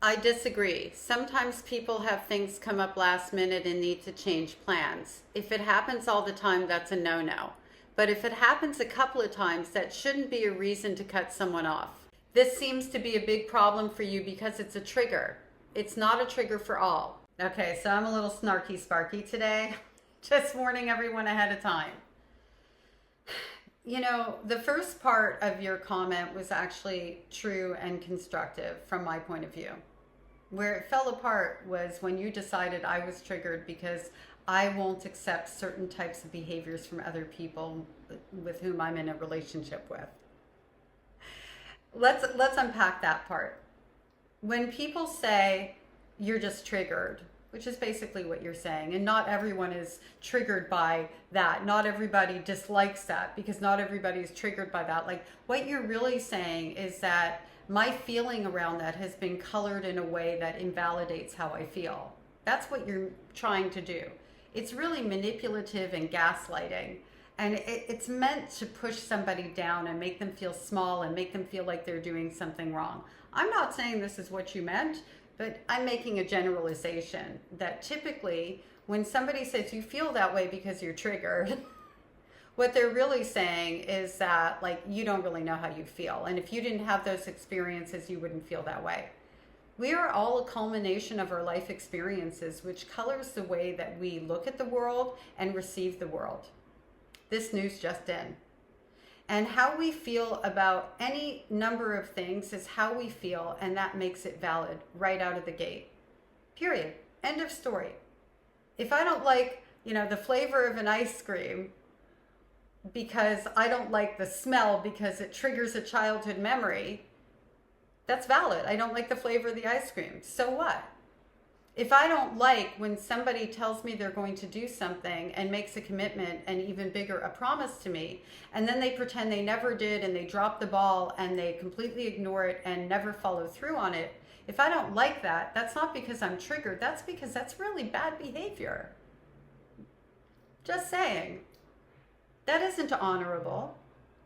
I disagree. Sometimes people have things come up last minute and need to change plans. If it happens all the time, that's a no-no. But if it happens a couple of times, that shouldn't be a reason to cut someone off. This seems to be a big problem for you because it's a trigger. It's not a trigger for all. Okay, so I'm a little snarky sparky today. Just warning everyone ahead of time. You know, the first part of your comment was actually true and constructive from my point of view. Where it fell apart was when you decided I was triggered because I won't accept certain types of behaviors from other people with whom I'm in a relationship with. Let's unpack that part. When people say you're just triggered, which is basically what you're saying, and not everyone is triggered by that. Not everybody dislikes that because not everybody is triggered by that. Like, what you're really saying is that my feeling around that has been colored in a way that invalidates how I feel. That's what you're trying to do. It's really manipulative and gaslighting. And it's meant to push somebody down and make them feel small and make them feel like they're doing something wrong. I'm not saying this is what you meant, but I'm making a generalization that typically when somebody says you feel that way because you're triggered, what they're really saying is that, like, you don't really know how you feel. And if you didn't have those experiences, you wouldn't feel that way. We are all a culmination of our life experiences, which colors the way that we look at the world and receive the world. This news just in. And how we feel about any number of things is how we feel, and that makes it valid right out of the gate. Period. End of story. If I don't like, the flavor of an ice cream because I don't like the smell because it triggers a childhood memory, that's valid. I don't like the flavor of the ice cream. So what? If I don't like when somebody tells me they're going to do something and makes a commitment and even bigger, a promise to me, and then they pretend they never did and they drop the ball and they completely ignore it and never follow through on it, if I don't like that, that's not because I'm triggered. That's because that's really bad behavior. Just saying. That isn't honorable.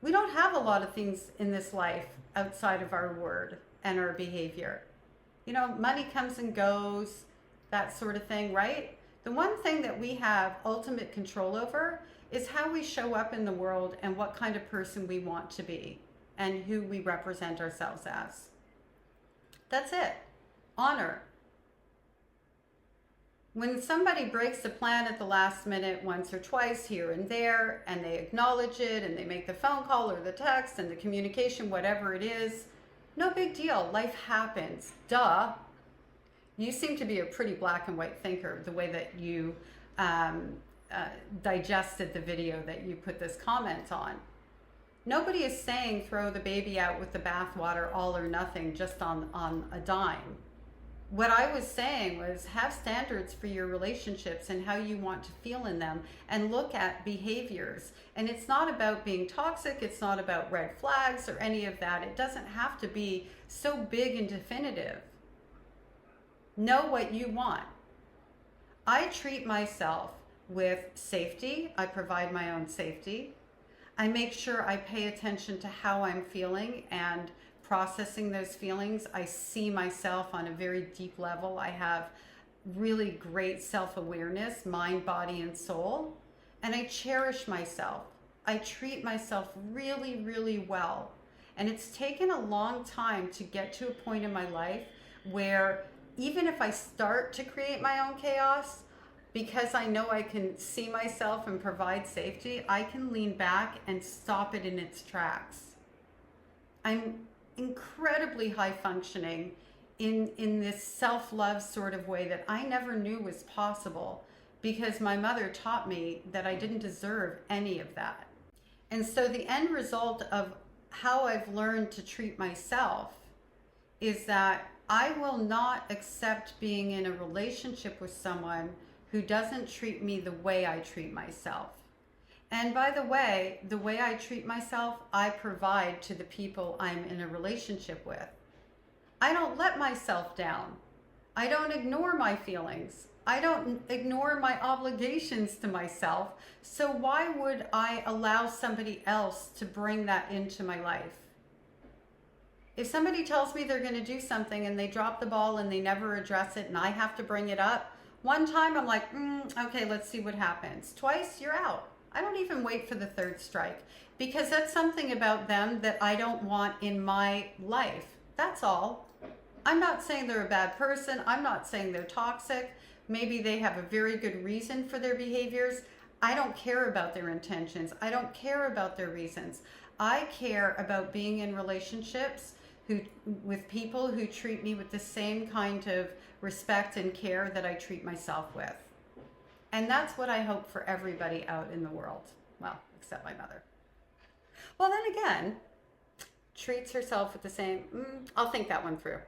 We don't have a lot of things in this life outside of our word and our behavior. Money comes and goes, that sort of thing, right? The one thing that we have ultimate control over is how we show up in the world and what kind of person we want to be and who we represent ourselves as. That's it. Honor. When somebody breaks the plan at the last minute once or twice here and there, and they acknowledge it and they make the phone call or the text and the communication, whatever it is, no big deal. Life happens. Duh. You seem to be a pretty black and white thinker, the way that you digested the video that you put this comment on. Nobody is saying throw the baby out with the bathwater, all or nothing, just on a dime. What I was saying was have standards for your relationships and how you want to feel in them, and look at behaviors. And it's not about being toxic. It's not about red flags or any of that. It doesn't have to be so big and definitive. Know what you want. I treat myself with safety. I provide my own safety. I make sure I pay attention to how I'm feeling and processing those feelings. I see myself on a very deep level. I have really great self-awareness, mind, body, and soul. And I cherish myself. I treat myself really, really well. And it's taken a long time to get to a point in my life where even if I start to create my own chaos, because I know I can see myself and provide safety, I can lean back and stop it in its tracks. I'm incredibly high functioning in this self-love sort of way that I never knew was possible because my mother taught me that I didn't deserve any of that. And so the end result of how I've learned to treat myself is that I will not accept being in a relationship with someone who doesn't treat me the way I treat myself. And by the way I treat myself, I provide to the people I'm in a relationship with. I don't let myself down. I don't ignore my feelings. I don't ignore my obligations to myself. So why would I allow somebody else to bring that into my life? If somebody tells me they're going to do something and they drop the ball and they never address it and I have to bring it up, one time I'm like, okay, let's see what happens. Twice, you're out. I don't even wait for the third strike because that's something about them that I don't want in my life. That's all. I'm not saying they're a bad person. I'm not saying they're toxic. Maybe they have a very good reason for their behaviors. I don't care about their intentions. I don't care about their reasons. I care about being in relationships with people who treat me with the same kind of respect and care that I treat myself with. And that's what I hope for everybody out in the world. Well, except my mother. Well, then again, treats herself with the same, I'll think that one through.